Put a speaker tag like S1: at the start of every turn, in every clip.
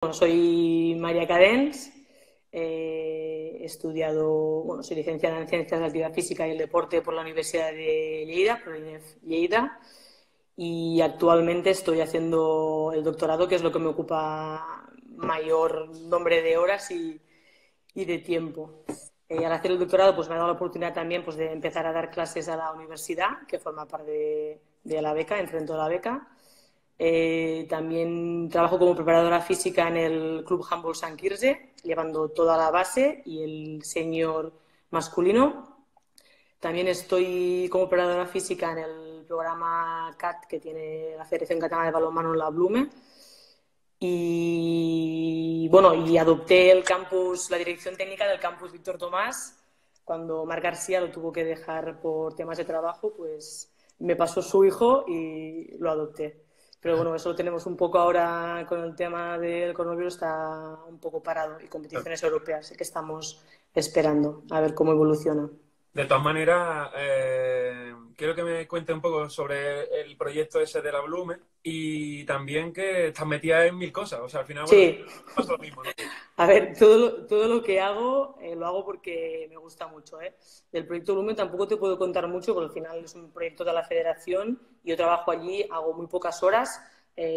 S1: Bueno, soy María Cadens, he estudiado, bueno, soy licenciada en Ciencias de la Actividad Física y el Deporte por la Universidad de Lleida, por INEF Lleida, y actualmente estoy haciendo el doctorado, que es lo que me ocupa mayor nombre de horas y de tiempo. Al hacer el doctorado, pues me ha dado la oportunidad también, pues, de empezar a dar clases a la universidad, que forma parte de la beca, entro dentro de la beca. También trabajo como preparadora física en el Club Handball Sant Quirze, llevando toda la base y el senior masculino. También estoy como preparadora física en el programa CAT que tiene la Federación Catalana de Balonmano en la Blume. Y bueno, y adopté el campus, la dirección técnica del campus Víctor Tomás. Cuando Marc García lo tuvo que dejar por temas de trabajo, pues me pasó su hijo y lo adopté. Pero bueno, eso lo tenemos un poco ahora con el tema del coronavirus, está un poco parado, y competiciones europeas que estamos esperando a ver cómo evoluciona.
S2: De todas maneras, quiero que me cuente un poco sobre el proyecto ese de la Blume y también que estás metida en mil cosas. O sea, al final, bueno,
S1: Sí,
S2: pasa lo mismo, ¿no?
S1: a ver, todo lo que hago lo hago porque me gusta mucho, ¿eh? Del proyecto Lumen tampoco te puedo contar mucho, porque al final es un proyecto de la Federación y yo trabajo allí, hago muy pocas horas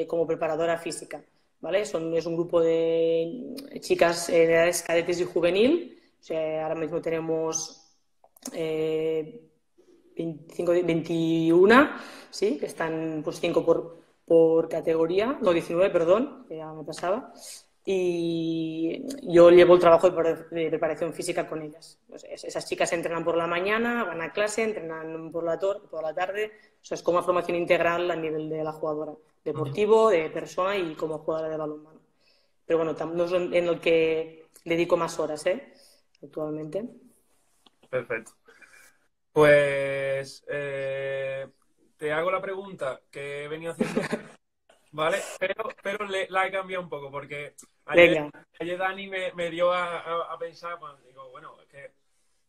S1: como preparadora física, ¿vale? Es un grupo de chicas de edades cadetes y juvenil. O sea, ahora mismo tenemos 25, 21, ¿sí? Que están pues 5 por categoría, no, 19, perdón, que ya me pasaba. Y yo llevo el trabajo de preparación física con ellas. Pues esas chicas entrenan por la mañana, van a clase, entrenan por la tarde. O sea, es como una formación integral a nivel de la jugadora,
S2: Ujú.
S1: deportivo, de persona y como jugadora de balonmano. Pero bueno, no es en el que dedico más horas, actualmente.
S2: Perfecto. Pues te hago la pregunta que he venido haciendo, ¿vale? Pero la he cambiado un poco porque ayer,
S1: Venga,
S2: ayer Dani me dio a pensar, pues, digo, bueno, es que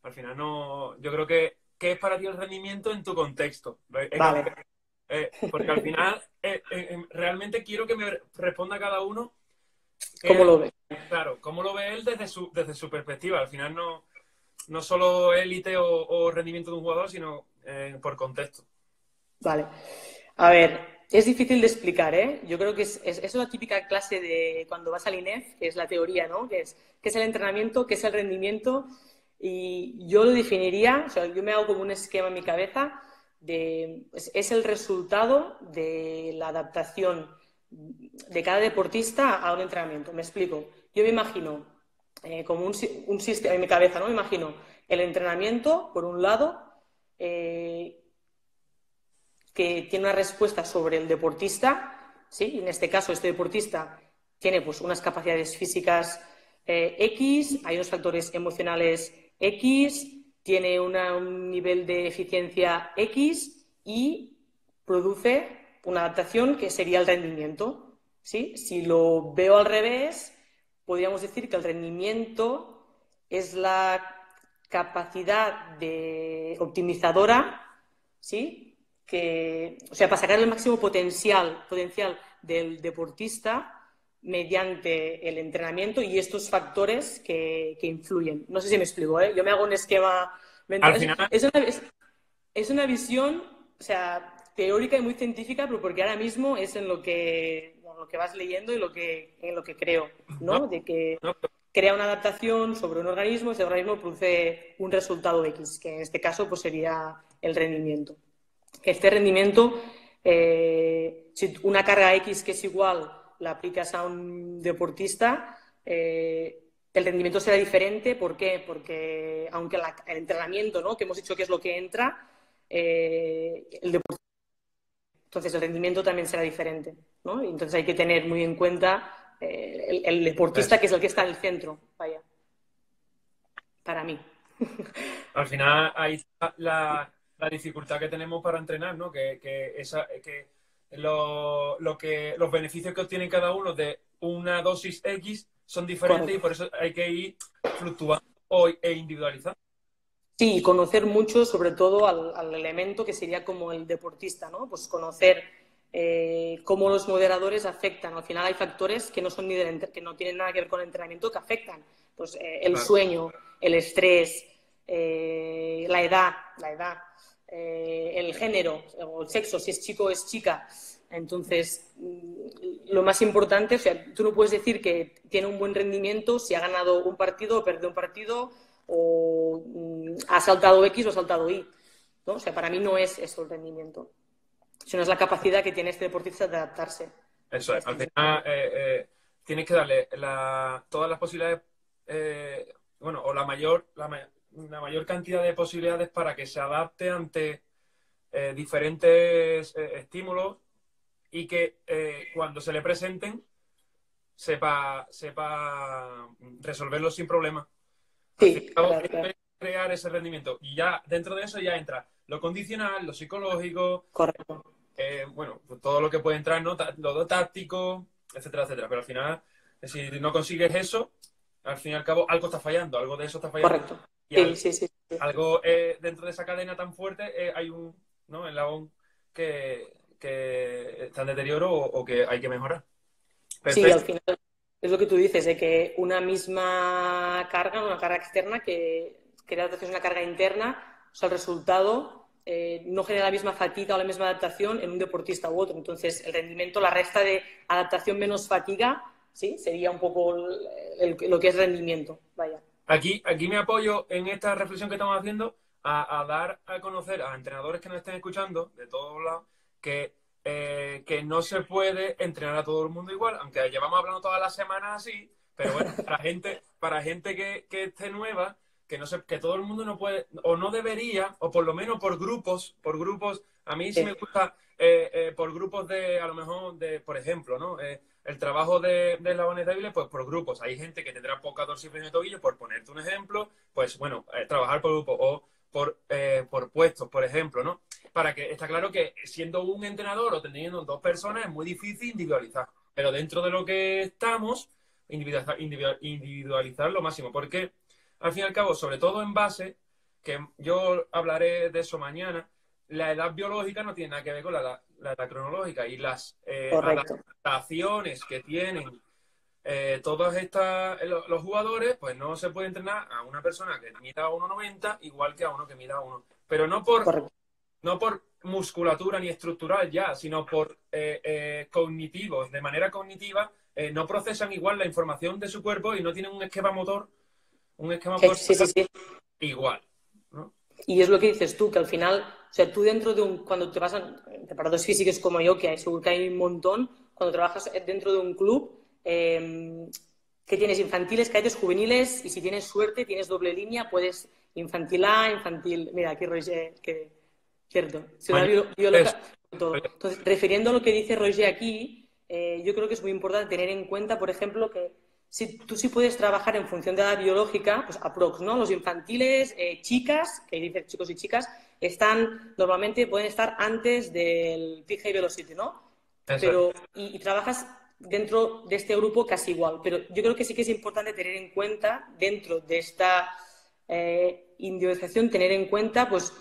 S2: al final no, yo creo que ¿qué es para ti el rendimiento en tu contexto?
S1: vale.
S2: Porque al final realmente quiero que me responda cada uno
S1: ¿Cómo
S2: que,
S1: lo ves?
S2: claro, cómo lo ve él desde su perspectiva. Al final no solo élite o rendimiento de un jugador, sino por contexto.
S1: Vale. A ver, es difícil de explicar, ¿eh? Yo creo que es la típica clase de cuando vas al INEF, que es la teoría, ¿no? Qué es el entrenamiento, qué es el rendimiento. Y yo lo definiría, o sea, yo me hago como un esquema en mi cabeza es el resultado de la adaptación de cada deportista a un entrenamiento. Me explico. Yo me imagino como un sistema en mi cabeza, ¿no? Me imagino el entrenamiento, por un lado, eh, que tiene una respuesta sobre el deportista, ¿sí? En este caso, este deportista tiene pues unas capacidades físicas X, hay unos factores emocionales X, tiene un nivel de eficiencia X y produce una adaptación que sería el rendimiento, ¿sí? Si lo veo al revés, podríamos decir que el rendimiento es la capacidad de optimizadora, ¿sí? O sea, para sacar el máximo potencial del deportista mediante el entrenamiento y estos factores que influyen. No sé si me explico, ¿eh? Yo me hago un esquema mental.
S2: Al final,
S1: Es una visión, o sea, teórica y muy científica, pero porque ahora mismo es lo que vas leyendo y en lo que creo,
S2: no,
S1: ¿no? De que
S2: no,
S1: crea una adaptación sobre un organismo, ese organismo produce un resultado X, que en este caso pues sería el rendimiento. Este rendimiento, si una carga X que es igual la aplicas a un deportista, el rendimiento será diferente. ¿Por qué? Porque aunque el entrenamiento, ¿no? Que hemos dicho que es lo que entra, entonces el rendimiento también será diferente, ¿no? Y entonces hay que tener muy en cuenta el deportista,
S2: eso.
S1: que es el que está en el centro, vaya, para mí.
S2: Al final ahí está la dificultad que tenemos para entrenar, ¿no? Que los beneficios que obtiene cada uno de una dosis X son diferentes y
S1: Correcto.
S2: por eso hay que ir fluctuando e individualizando.
S1: Sí, conocer mucho, sobre todo al elemento que sería como el deportista, ¿no? Pues conocer cómo los moderadores afectan. Al final hay factores que no son que no tienen nada que ver con el entrenamiento que afectan. Pues el sueño, el estrés, la edad, el género o el sexo, si es chico o es chica. Entonces, lo más importante, o sea, tú no puedes decir que tiene un buen rendimiento si ha ganado un partido o perdido un partido o ha saltado X o ha saltado Y, ¿no? O sea, para mí no es eso el rendimiento, sino es la capacidad que tiene este deportista de adaptarse.
S2: Eso es. Al final, tienes que darle todas las posibilidades, bueno, o la mayor cantidad de posibilidades para que se adapte ante diferentes estímulos y que cuando se le presenten sepa resolverlos sin problema.
S1: Sí,
S2: claro. Crear ese rendimiento. Y ya dentro de eso ya entra lo condicional, lo psicológico,
S1: correcto.
S2: Bueno, pues todo lo que puede entrar, ¿no? Lo táctico, etcétera, etcétera. Pero al final, si no consigues eso, al fin y al cabo, algo está fallando, algo de eso está fallando.
S1: Correcto.
S2: Y
S1: Sí.
S2: algo dentro de esa cadena tan fuerte, hay un, ¿no? Eslabón que está en deterioro o que hay que mejorar.
S1: Perfecto. Sí, al final es lo que tú dices, de que una misma carga, una carga externa, que la adaptación es una carga interna, o sea, el resultado no genera la misma fatiga o la misma adaptación en un deportista u otro. Entonces, el rendimiento, la resta de adaptación menos fatiga, sí, sería un poco lo que es rendimiento. Vaya.
S2: Aquí me apoyo en esta reflexión que estamos haciendo a dar a conocer a entrenadores que nos estén escuchando de todos lados que no se puede entrenar a todo el mundo igual, aunque llevamos hablando todas las semanas así, pero bueno, para gente que esté nueva, que todo el mundo no puede, o no debería, o por lo menos por grupos, a mí sí me gusta por grupos de, a lo mejor, por ejemplo, ¿no? El trabajo de eslabones débiles, pues por grupos. Hay gente que tendrá poca dorsiflexión de tobillo, por ponerte un ejemplo, pues bueno, trabajar por grupos o por puestos, por ejemplo, ¿no? Para que está claro que siendo un entrenador o teniendo dos personas es muy difícil individualizar. Pero dentro de lo que estamos, individualizar lo máximo. Porque, al fin y al cabo, sobre todo en base, que yo hablaré de eso mañana, la edad biológica no tiene nada que ver con la edad cronológica y las adaptaciones que tienen todos los jugadores, pues no se puede entrenar a una persona que mida 1,90 igual que a uno que mida 1. Pero no por musculatura ni estructural ya, sino por cognitivos. De manera cognitiva, no procesan igual la información de su cuerpo y no tienen un esquema motor
S1: sí.
S2: Igual, ¿no?
S1: Y es lo que dices tú, que al final, o sea, tú dentro de cuando te vas a preparados físicos como yo, que seguro que hay un montón, cuando trabajas dentro de un club, que tienes infantiles, cadetes, juveniles, y si tienes suerte, tienes doble línea, puedes infantil A, infantil... Mira, aquí Roger, que... Cierto, ciudad biológica, todo. Entonces, refiriendo a lo que dice Roger aquí, yo creo que es muy importante tener en cuenta, por ejemplo, que tú sí puedes trabajar en función de la edad biológica, pues aprox, ¿no? Los infantiles, chicas, que dicen chicos y chicas, normalmente pueden estar antes del peak high velocity, ¿no? Pero, y trabajas dentro de este grupo casi igual. Pero yo creo que sí que es importante tener en cuenta, dentro de esta individualización, tener en cuenta, pues,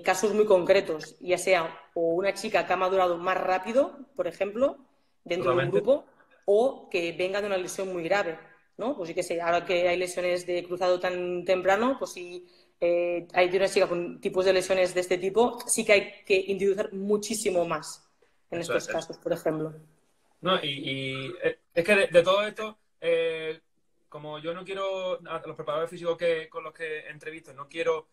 S1: casos muy concretos, ya sea o una chica que ha madurado más rápido, por ejemplo, dentro de un grupo, o que venga de una lesión muy grave, ¿no? Pues sí que sé, ahora que hay lesiones de cruzado tan temprano, pues si hay de una chica con tipos de lesiones de este tipo, sí que hay que individualizar muchísimo más en estos casos, por ejemplo.
S2: No, y es que de todo esto, como yo no quiero, a los preparadores físicos con los que entrevisto, no quiero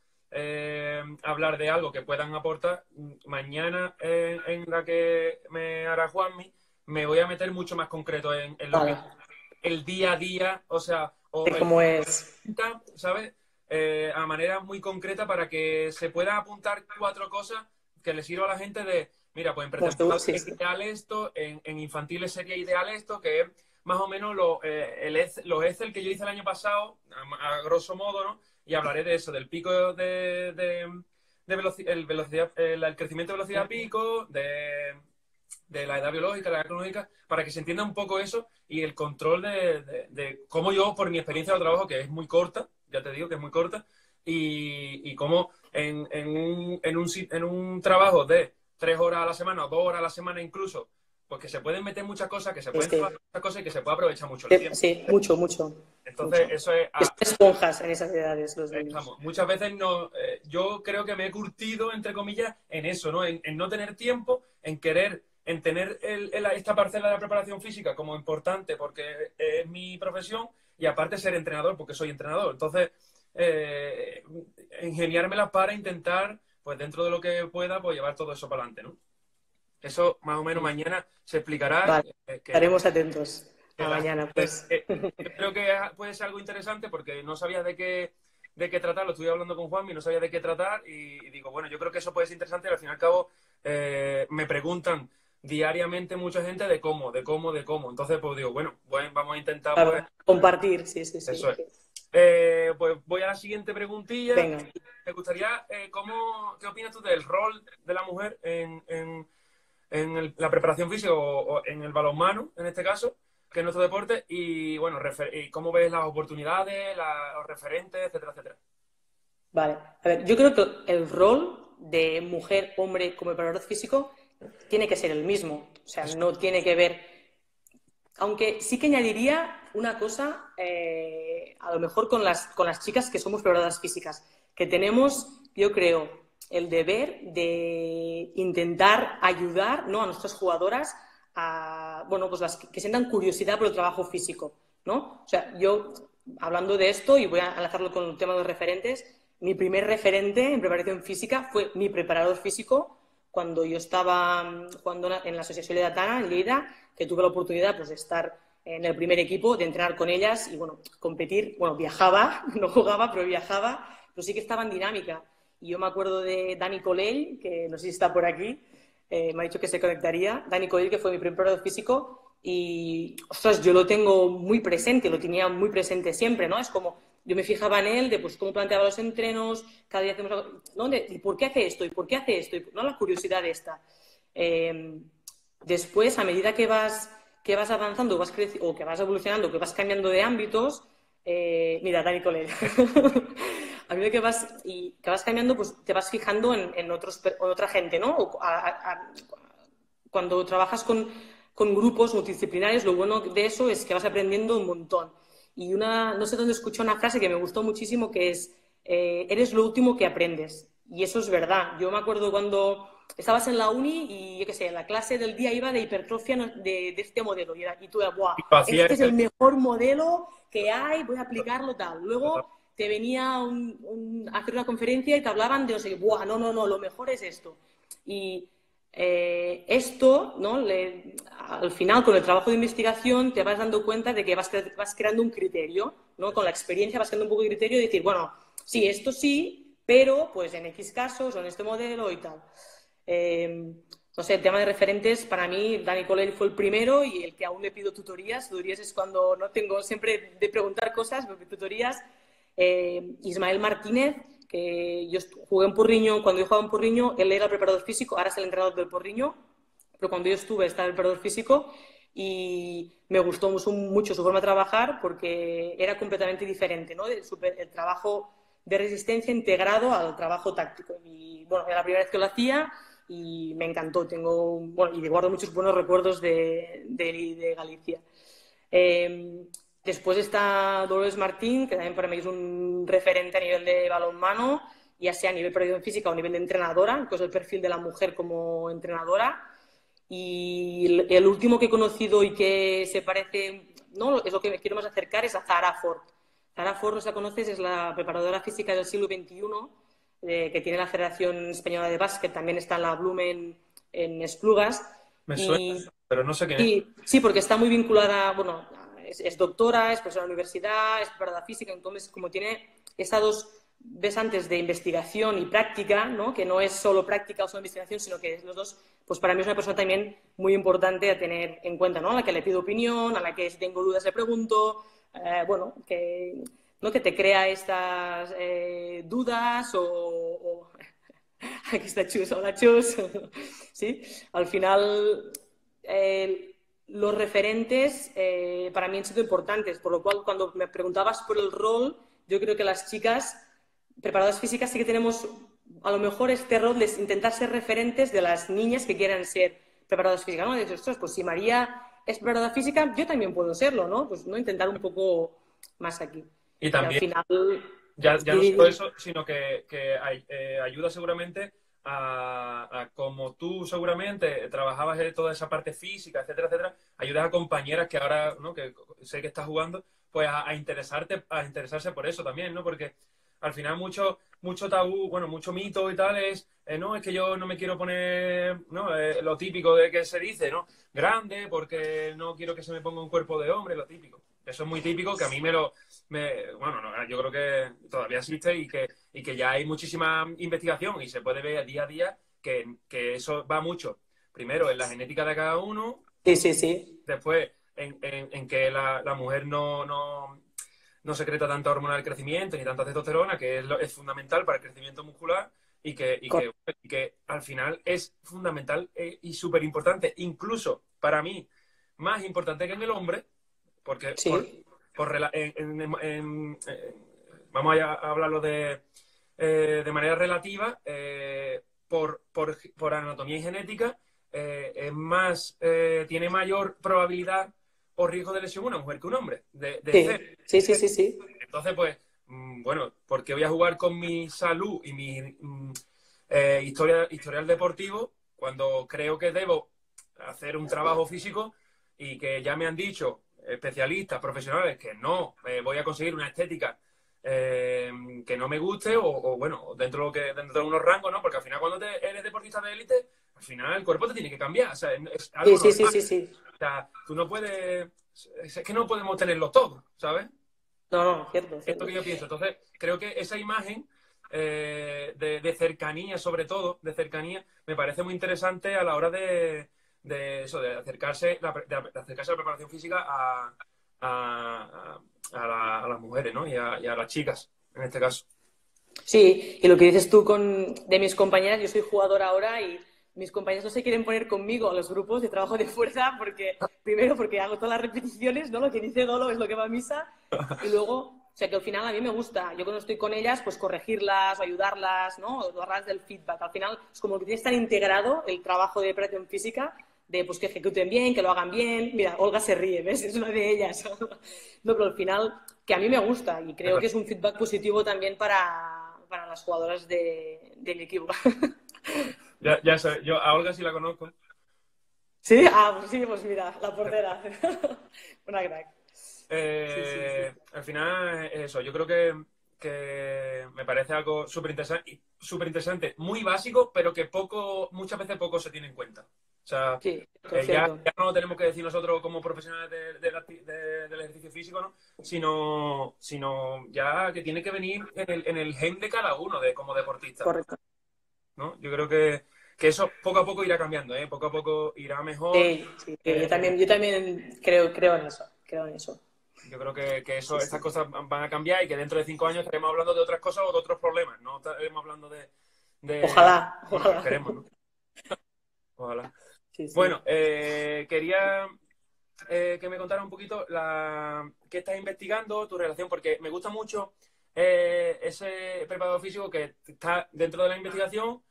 S2: hablar de algo que puedan aportar, mañana en la que me hará Juanmi, me voy a meter mucho más concreto en lo que el día a día, o sea,
S1: cómo es,
S2: ¿sabes? A manera muy concreta para que se pueda apuntar 4 cosas que le sirva a la gente de, mira, pues en pretemporada es ideal esto, en infantiles sería ideal esto, que es más o menos los Excel que yo hice el año pasado, a grosso modo, ¿no? Y hablaré de eso, del pico de velocidad, el crecimiento de velocidad pico, de la edad biológica, la edad cronológica, para que se entienda un poco eso y el control de cómo yo, por mi experiencia de trabajo, que es muy corta, ya te digo que es muy corta, y cómo en un trabajo de 3 horas a la semana o 2 horas a la semana incluso, pues que se pueden meter muchas cosas, que se pueden
S1: Sí,
S2: trabajar muchas cosas y que se puede aprovechar mucho el tiempo.
S1: sí, mucho, mucho.
S2: Entonces,
S1: Mucho.
S2: eso es...
S1: Que son esponjas en esas edades, los niños.
S2: Estamos. Muchas veces no, yo creo que me he curtido, entre comillas, en eso, ¿no? En no tener tiempo, en querer, en tener esta parcela de la preparación física como importante porque es mi profesión y aparte ser entrenador porque soy entrenador. Entonces, ingeniármelas para intentar, pues dentro de lo que pueda, pues llevar todo eso para adelante, ¿no? Eso más o menos mañana se explicará.
S1: Vale, estaremos atentos a mañana, pues.
S2: Yo creo que puede ser algo interesante porque no sabía de qué tratar, lo estuve hablando con Juanmi, no sabía de qué tratar y digo, bueno, yo creo que eso puede ser interesante y al fin y al cabo me preguntan diariamente mucha gente de cómo. Entonces, pues digo, bueno, vamos a intentar pues,
S1: compartir, sí.
S2: Eso es. Pues voy a la siguiente preguntilla.
S1: Venga.
S2: Me gustaría, ¿qué opinas tú del rol de la mujer en la preparación física o en el balonmano, en este caso, que es nuestro deporte? Y bueno, y cómo ves las oportunidades, los referentes, etcétera, etcétera.
S1: Vale. A ver, yo creo que el rol de mujer, hombre como preparador físico tiene que ser el mismo. O sea, no tiene que ver... Aunque sí que añadiría una cosa, a lo mejor con las chicas que somos preparadoras físicas, que tenemos, yo creo, el deber de intentar ayudar, ¿no?, a nuestras jugadoras a, bueno, pues las que sientan curiosidad por el trabajo físico, ¿no? O sea, yo, hablando de esto, y voy a enlazarlo con el tema de los referentes, mi primer referente en preparación física fue mi preparador físico cuando yo estaba jugando en la Asociación Lleidatana, en Lleida, que tuve la oportunidad pues, de estar en el primer equipo, de entrenar con ellas y, bueno, competir. Bueno, viajaba, no jugaba, pero viajaba, pero sí que estaba en dinámica. Y yo me acuerdo de Dani Colell, que no sé si está por aquí, me ha dicho que se conectaría. Dani Colell, que fue mi primer preparador físico, y, ostras, yo lo tengo muy presente, lo tenía muy presente siempre, ¿no? Es como, yo me fijaba en él, de pues cómo planteaba los entrenos, cada día hacemos algo, ¿no? ¿Y por qué hace esto? ¿Y por qué hace esto? ¿No? La curiosidad esta. Después, a medida que vas avanzando, vas creciendo, o que vas evolucionando, que vas cambiando de ámbitos, mira, Dani Colell. A medida que vas cambiando, pues te vas fijando en otra gente, ¿no? Cuando trabajas con grupos multidisciplinarios, lo bueno de eso es que vas aprendiendo un montón. Y no sé dónde escuché una frase que me gustó muchísimo, que es, eres lo último que aprendes. Y eso es verdad. Yo me acuerdo cuando estabas en la uni y, yo qué sé, la clase del día iba de hipertrofia de este modelo. Y tú eras, ¡buah! Este es el mejor modelo que hay, voy a aplicarlo tal. Luego te venía a hacer una conferencia y te hablaban de, o sea, ¡buah! No, lo mejor es esto. Y esto, ¿no? Al final, con el trabajo de investigación, te vas dando cuenta de que vas creando un criterio, ¿no? Con la experiencia vas creando un poco de criterio de decir, bueno, sí, esto sí, pero pues en X casos o en este modelo y tal. No sé, el tema de referentes, para mí, Dani Colell fue el primero y el que aún le pido tutorías. Tutorías es cuando no tengo siempre de preguntar cosas, pero tutorías. Ismael Martínez, que yo jugué en Porriño, cuando yo jugaba en Porriño, él era el preparador físico, ahora es el entrenador del Porriño, pero cuando yo estuve estaba el preparador físico y me gustó mucho su forma de trabajar porque era completamente diferente, ¿no? El trabajo de resistencia integrado al trabajo táctico. Y bueno, era la primera vez que lo hacía y me encantó. Y guardo muchos buenos recuerdos de Galicia. Después está Dolores Martín, que también para mí es un referente a nivel de balonmano, ya sea a nivel de preparación física o a nivel de entrenadora, que es el perfil de la mujer como entrenadora. Y el último que he conocido y que se parece, no, es lo que me quiero más acercar, es a Zahara Ford. Zahara Ford, no la conoces, es la preparadora física del siglo XXI, que tiene la Federación Española de Básquet, también está en la Blumen en Esplugas.
S2: Me suena, pero no sé quién es.
S1: Sí, porque está muy vinculada, bueno, es doctora, es profesora de la universidad, es preparadora física, entonces como tiene esas dos besantes de investigación y práctica, ¿no? Que no es solo práctica o solo investigación, sino que los dos, pues para mí es una persona también muy importante a tener en cuenta, ¿no? A la que le pido opinión, a la que si tengo dudas le pregunto, bueno, que te crea estas dudas o... Aquí está Chus, hola Chus. ¿Sí? Al final, los referentes para mí han sido importantes, por lo cual cuando me preguntabas por el rol, yo creo que las chicas preparadoras físicas sí que tenemos a lo mejor este rol de intentar ser referentes de las niñas que quieran ser preparadoras físicas, ¿no? De decir, ostras, pues si María es preparadora física, yo también puedo serlo, ¿no? Pues no intentar un poco más aquí.
S2: Y
S1: Y al
S2: también,
S1: final...
S2: ya no solo eso, sino que ayuda seguramente a como tú seguramente trabajabas en toda esa parte física, etcétera, etcétera, ayudas a compañeras que ahora, ¿no? Que sé que estás jugando, pues a interesarse por eso también, ¿no? Porque al final mucho tabú, bueno, mucho mito y tal es, no, es que yo no me quiero poner, ¿no? Lo típico de que se dice, ¿no? Grande, porque no quiero que se me ponga un cuerpo de hombre, lo típico. Eso es muy típico, que a mí bueno, no, yo creo que todavía existe y que ya hay muchísima investigación y se puede ver día a día que eso va mucho. Primero, en la genética de cada uno,
S1: Sí, sí, sí.
S2: después en que la mujer no secreta tanta hormona del crecimiento ni tanta testosterona, que es fundamental para el crecimiento muscular y que al final es fundamental y súper importante, incluso para mí, más importante que en el hombre, porque
S1: Sí.
S2: vamos a hablarlo de manera relativa, por anatomía y genética, tiene mayor probabilidad o riesgo de lesión una mujer que un hombre, de ser.
S1: Sí, sí, sí, sí, sí.
S2: Entonces, pues, bueno, ¿por qué voy a jugar con mi salud y mi historial deportivo cuando creo que debo hacer un trabajo físico y que ya me han dicho especialistas, profesionales, que no voy a conseguir una estética que no me guste bueno, dentro de unos rangos, ¿no? Porque al final cuando eres deportista de élite, al final el cuerpo te tiene que cambiar, o sea, es
S1: Sí,
S2: algo
S1: sí, sí,
S2: normal.
S1: sí, sí.
S2: O sea, tú no puedes, es que no podemos tenerlo todo, ¿sabes?
S1: No, no, cierto,
S2: Es lo
S1: cierto.
S2: que yo pienso. Entonces, creo que esa imagen de cercanía, sobre todo, de cercanía, me parece muy interesante a la hora de acercarse a la preparación física a las mujeres, ¿no? Y a las chicas, en este caso.
S1: Sí, y lo que dices tú de mis compañeras, yo soy jugadora ahora y mis compañeras no se quieren poner conmigo a los grupos de trabajo de fuerza porque, primero, porque hago todas las repeticiones, ¿no? Lo que dice Dolo es lo que va a misa. Y luego, o sea, que al final a mí me gusta. Yo cuando estoy con ellas, pues corregirlas, ayudarlas, ¿no? O darlas del feedback. Al final es como que tiene que estar integrado el trabajo de preparación física, de pues que ejecuten bien, que lo hagan bien. Mira, Olga se ríe, ¿ves? Es una de ellas. No, pero al final, que a mí me gusta y creo que es un feedback positivo también para las jugadoras de mi equipo.
S2: Ya sé, yo a Olga sí la conozco.
S1: ¿Sí? Ah, pues sí, pues mira, la portera. Una crack. Sí, sí, sí.
S2: Al final es eso, yo creo que me parece algo súper interesante, muy básico, pero que muchas veces poco se tiene en cuenta. O sea,
S1: Sí,
S2: ya
S1: cierto.
S2: no lo tenemos que decir nosotros como profesionales del ejercicio físico, ¿no? Sino ya que tiene que venir en el gen de cada uno como deportista,
S1: Correcto.
S2: ¿no? Yo creo que eso poco a poco irá cambiando, ¿eh? Poco a poco irá mejor.
S1: Sí, sí, sí. Yo también creo en eso. Creo en eso.
S2: Yo creo que
S1: Sí,
S2: estas
S1: sí.
S2: cosas van a cambiar y que dentro de 5 años estaremos hablando de otras cosas o de otros problemas. No estaremos hablando
S1: Ojalá,
S2: bueno,
S1: ojalá.
S2: esperemos, ¿no? Ojalá.
S1: Sí, sí.
S2: Bueno, quería que me contara un poquito qué estás investigando, tu relación, porque me gusta mucho ese preparador físico que está dentro de la investigación.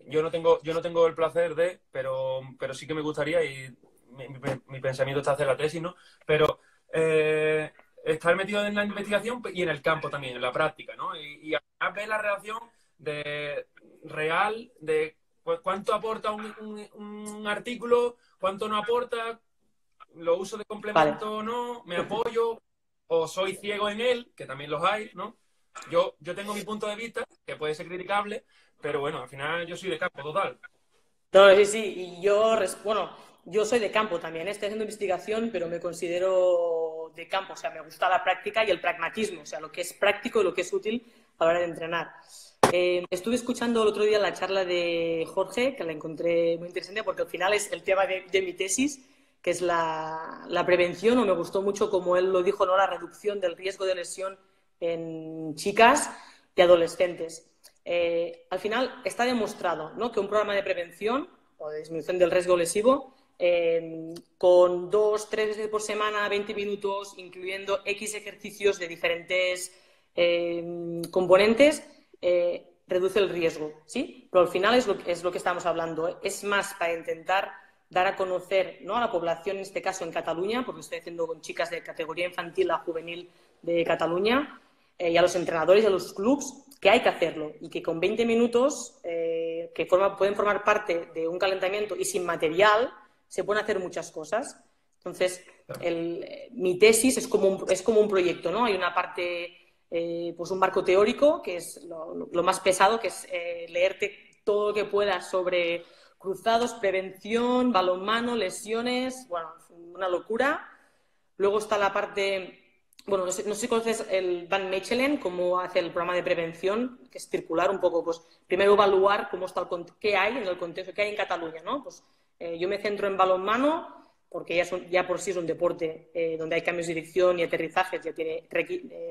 S2: Yo no tengo el placer pero sí que me gustaría y mi pensamiento está hacer la tesis, ¿no? Pero estar metido en la investigación y en el campo también, en la práctica, ¿no? Y además ver la relación real de cuánto aporta un artículo, cuánto no aporta, lo uso de
S1: Vale.
S2: complemento o no, me apoyo o soy ciego en él, que también los hay, ¿no? Yo tengo mi punto de vista, que puede ser criticable, pero bueno, al final yo soy de campo total.
S1: No, sí, sí. Y bueno, yo soy de campo también, ¿eh? Estoy haciendo investigación, pero me considero de campo. O sea, me gusta la práctica y el pragmatismo, o sea, lo que es práctico y lo que es útil a la hora de entrenar. Estuve escuchando el otro día la charla de Jorge, que la encontré muy interesante porque al final es el tema de mi tesis, que es la prevención, o me gustó mucho como él lo dijo, ¿no? La reducción del riesgo de lesión en chicas y adolescentes. Al final está demostrado, ¿no? Que un programa de prevención o de disminución del riesgo lesivo con 2-3 veces por semana, 20 minutos, incluyendo X ejercicios de diferentes componentes, reduce el riesgo, ¿sí? Pero al final es lo que estamos hablando, ¿eh? Es más para intentar dar a conocer, ¿no?, a la población, en este caso en Cataluña, porque lo estoy haciendo con chicas de categoría infantil a juvenil de Cataluña, y a los entrenadores y a los clubs, que hay que hacerlo y que con 20 minutos pueden formar parte de un calentamiento y sin material se pueden hacer muchas cosas. Entonces, mi tesis es como un proyecto, ¿no? Hay una parte, pues un marco teórico, que es lo más pesado, que es leerte todo lo que puedas sobre cruzados, prevención, balonmano, lesiones, bueno, una locura. Luego está la parte, bueno, no sé si conoces el Van Mechelen, cómo hace el programa de prevención, que es circular un poco, pues primero evaluar cómo está qué hay en el contexto, qué hay en Cataluña, ¿no? Pues yo me centro en balonmano, porque ya por sí es un deporte donde hay cambios de dirección y aterrizajes, ya tiene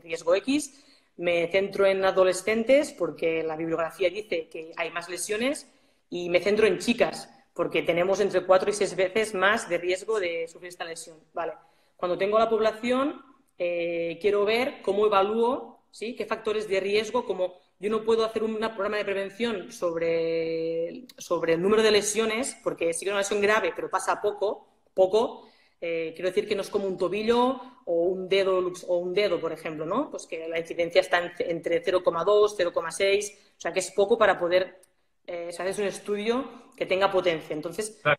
S1: riesgo X. Me centro en adolescentes, porque la bibliografía dice que hay más lesiones, y me centro en chicas, porque tenemos entre 4 y 6 veces más de riesgo de sufrir esta lesión. Vale. Cuando tengo la población, quiero ver cómo evalúo, ¿sí?, qué factores de riesgo, como yo no puedo hacer un programa de prevención sobre el número de lesiones, porque sí que es una lesión grave, pero pasa poco, quiero decir que no es como un tobillo o un dedo, por ejemplo, ¿no? Pues que la incidencia está entre 0,2, 0,6, o sea que es poco para poder hacer un estudio que tenga potencia. Entonces,
S2: Claro,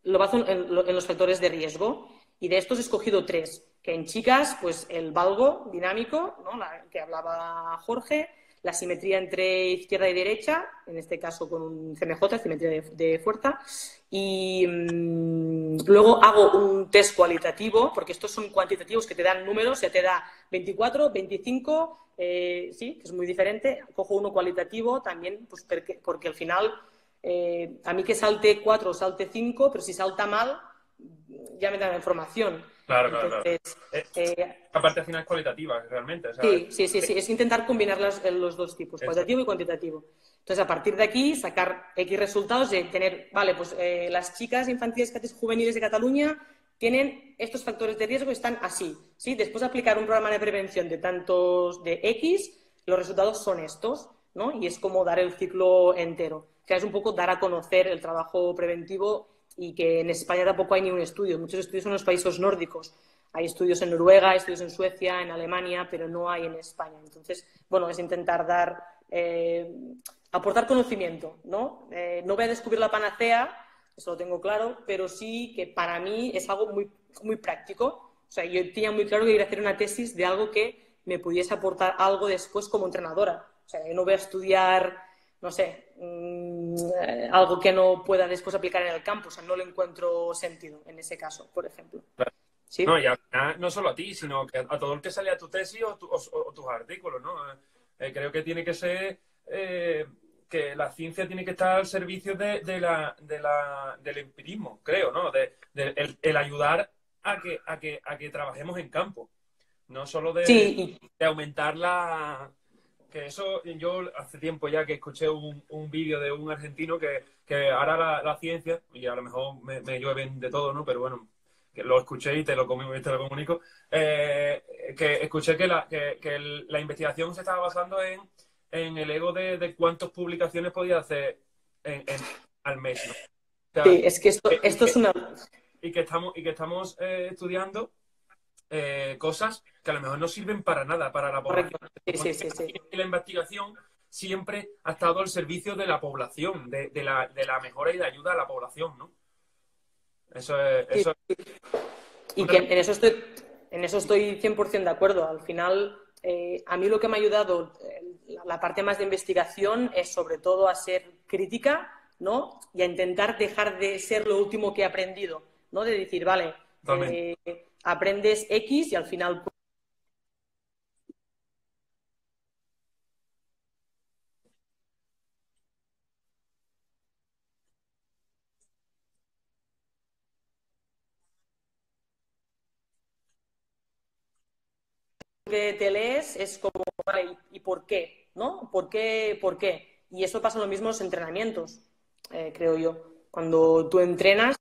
S1: lo baso en los factores de riesgo, y de estos he escogido 3, que en chicas, pues el valgo dinámico, ¿no?, que hablaba Jorge, la simetría entre izquierda y derecha, en este caso con un CMJ, simetría de fuerza, y luego hago un test cualitativo, porque estos son cuantitativos que te dan números, ya te da 24, 25, sí, que es muy diferente. Cojo uno cualitativo también, pues porque al final, a mí que salte 4 o salte 5, pero si salta mal, ya me dan la información.
S2: claro, claro, claro.
S1: Entonces,
S2: La parte final es cualitativa, realmente. O sea,
S1: sí, es intentar combinar los dos tipos,
S2: eso.
S1: cualitativo y cuantitativo. Entonces, a partir de aquí, sacar X resultados de tener, vale, pues las chicas infantiles juveniles de Cataluña tienen estos factores de riesgo y están así, ¿sí? Después de aplicar un programa de prevención de tantos de X, los resultados son estos, ¿no? Y es como dar el ciclo entero. O sea, es un poco dar a conocer el trabajo preventivo, y que en España tampoco hay ni un estudio. Muchos estudios son en los países nórdicos. Hay estudios en Noruega, hay estudios en Suecia, en Alemania, pero no hay en España. Entonces, bueno, es intentar aportar conocimiento, ¿no? No voy a descubrir la panacea, eso lo tengo claro, pero sí que para mí es algo muy, muy práctico. O sea, yo tenía muy claro que quería hacer una tesis de algo que me pudiese aportar algo después como entrenadora. O sea, yo no voy a estudiar, no sé, algo que no pueda después aplicar en el campo. O sea, no le encuentro sentido en ese caso, por ejemplo.
S2: No,
S1: ¿Sí?
S2: y al final, no solo a ti, sino que a todo el que sale a tu tesis o tus artículos, ¿no? Creo que tiene que ser que la ciencia tiene que estar al servicio del empirismo, creo, ¿no? El ayudar a que trabajemos en campo, no solo
S1: Sí,
S2: de aumentar la... Que eso, yo hace tiempo ya que escuché un vídeo de un argentino que ahora la ciencia, y a lo mejor me llueven de todo, ¿no? Pero bueno, que lo escuché y te lo comunico, que escuché que la investigación se estaba basando en el ego de cuántas publicaciones podía hacer al mes, ¿no? O sea,
S1: sí, es que
S2: y
S1: esto es
S2: que,
S1: una...
S2: y que estamos estudiando cosas que a lo mejor no sirven para nada para la
S1: Correcto.
S2: población.
S1: Sí,
S2: Supone
S1: sí,
S2: que
S1: sí, sí.
S2: la investigación siempre ha estado al servicio de la población, de la mejora y de ayuda a la población, ¿no?
S1: Sí.
S2: Eso es
S1: Y que
S2: una...
S1: en eso estoy 100% de acuerdo. Al final, a mí lo que me ha ayudado, la parte más de investigación, es sobre todo a ser crítica, ¿no? Y a intentar dejar de ser lo último que he aprendido, ¿no? De decir, vale,
S2: Totalmente.
S1: aprendes X y al final que te lees es como, vale, ¿y por qué? ¿No? ¿Por qué? ¿Por qué? Y eso pasa lo mismo en los entrenamientos, creo yo. Cuando tú entrenas,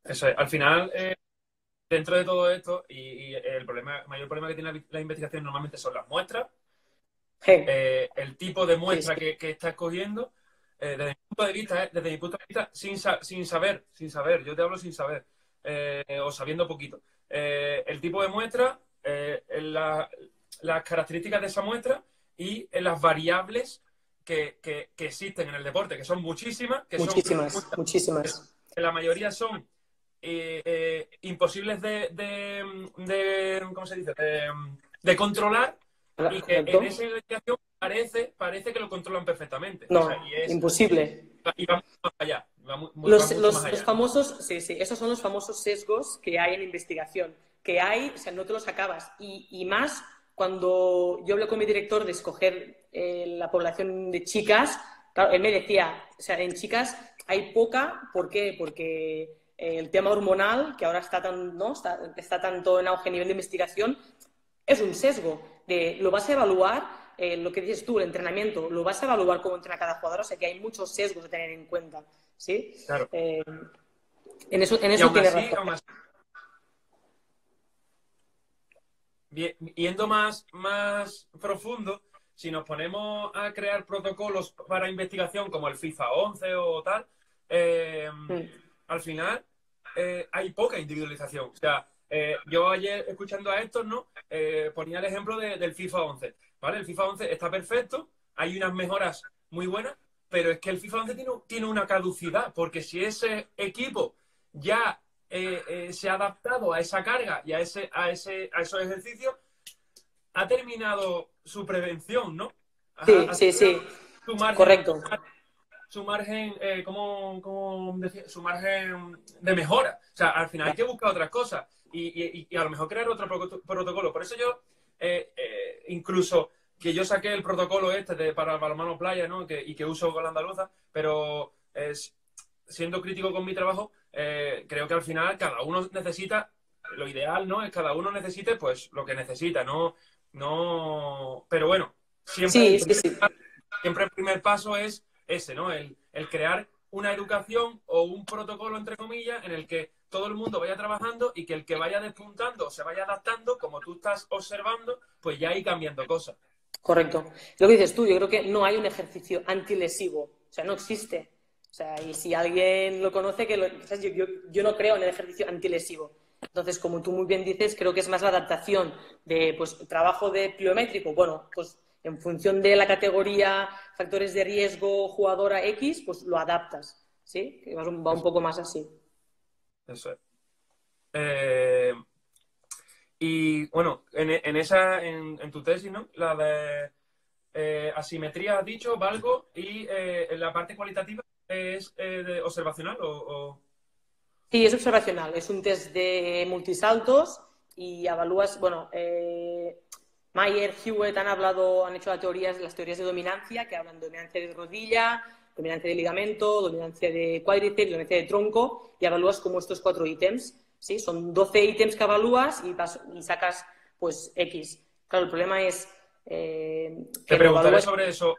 S2: Eso es. Al final, dentro de todo esto, y el mayor problema que tiene la investigación normalmente son las muestras,
S1: Hey,
S2: el tipo de
S1: sí,
S2: muestra
S1: sí.
S2: que está escogiendo, desde mi punto de vista, sin saber, yo te hablo sin saber, o sabiendo poquito. El tipo de muestra, las características de esa muestra y las variables que existen en el deporte, que son muchísimas, que son
S1: Muchísimas, muchísimas.
S2: la mayoría son imposibles ¿cómo se dice? De controlar y que en
S1: ¿Correcto?
S2: esa investigación parece que lo controlan perfectamente. O sea,
S1: No, imposible.
S2: y va más allá, va mucho más
S1: Los
S2: allá.
S1: famosos, sí, sí, esos son los famosos sesgos que hay en investigación, que hay, o sea, no te los acabas. Y más cuando yo hablé con mi director de escoger la población de chicas, claro, él me decía, o sea, en chicas hay poca, ¿por qué? Porque el tema hormonal, que ahora está tan, ¿no? Está tanto en auge a nivel de investigación, es un sesgo de lo vas a evaluar, lo que dices tú, el entrenamiento, lo vas a evaluar cómo entrena cada jugador, o sea que hay muchos sesgos a tener en cuenta, ¿sí?
S2: Claro.
S1: En
S2: Y
S1: eso tienes razón.
S2: aún así, yendo más profundo, si nos ponemos a crear protocolos para investigación como el FIFA 11 o tal, eh,
S1: Mm.
S2: al final hay poca individualización. O sea, yo ayer escuchando a Héctor, ¿no? Ponía el ejemplo del FIFA 11. ¿Vale? El FIFA 11 está perfecto, hay unas mejoras muy buenas, pero es que el FIFA 11 tiene una caducidad, porque si ese equipo ya se ha adaptado a esa carga y a esos ejercicios, ha terminado su prevención, ¿no?
S1: Sí,
S2: Ha
S1: sí,
S2: terminado
S1: sí,
S2: su margen,
S1: correcto.
S2: su margen, ¿cómo decía? Su margen de mejora. O sea, al final hay que buscar otras cosas y a lo mejor crear otro protocolo. Por eso yo, incluso que yo saqué el protocolo para el balonmano playa, ¿no? Y que uso con la andaluza, pero siendo crítico con mi trabajo, creo que al final cada uno necesita, lo ideal, ¿no? Es cada uno necesite pues lo que necesita, ¿no? No, pero bueno, siempre
S1: Sí, sí, sí.
S2: el primer paso es ese, ¿no? El crear una educación o un protocolo, entre comillas, en el que todo el mundo vaya trabajando y que el que vaya despuntando o se vaya adaptando, como tú estás observando, pues ya hay cambiando cosas.
S1: Correcto. Lo que dices tú, yo creo que no hay un ejercicio antilesivo, o sea, no existe. O sea, y si alguien lo conoce, quizás yo no creo en el ejercicio antilesivo. Entonces, como tú muy bien dices, creo que es más la adaptación de pues, trabajo de pliométrico. Bueno, pues en función de la categoría, factores de riesgo, jugadora X, pues lo adaptas. ¿Sí? Que va un
S2: Eso,
S1: poco más así.
S2: eso es. Eh, y bueno, en tu tesis, ¿no? La de asimetría, has dicho, valgo, y en la parte cualitativa es observacional o...
S1: Sí, es observacional. Es un test de multisaltos y evalúas, bueno, Mayer, Hewitt han hecho las teorías de dominancia, que hablan de dominancia de rodilla, dominancia de ligamento, dominancia de cuádriceps, dominancia de tronco, y evalúas como estos 4 ítems. ¿Sí? Son 12 ítems que evalúas y sacas pues X. Claro, el problema es
S2: Te
S1: que lo
S2: preguntaré
S1: evalúas.
S2: sobre eso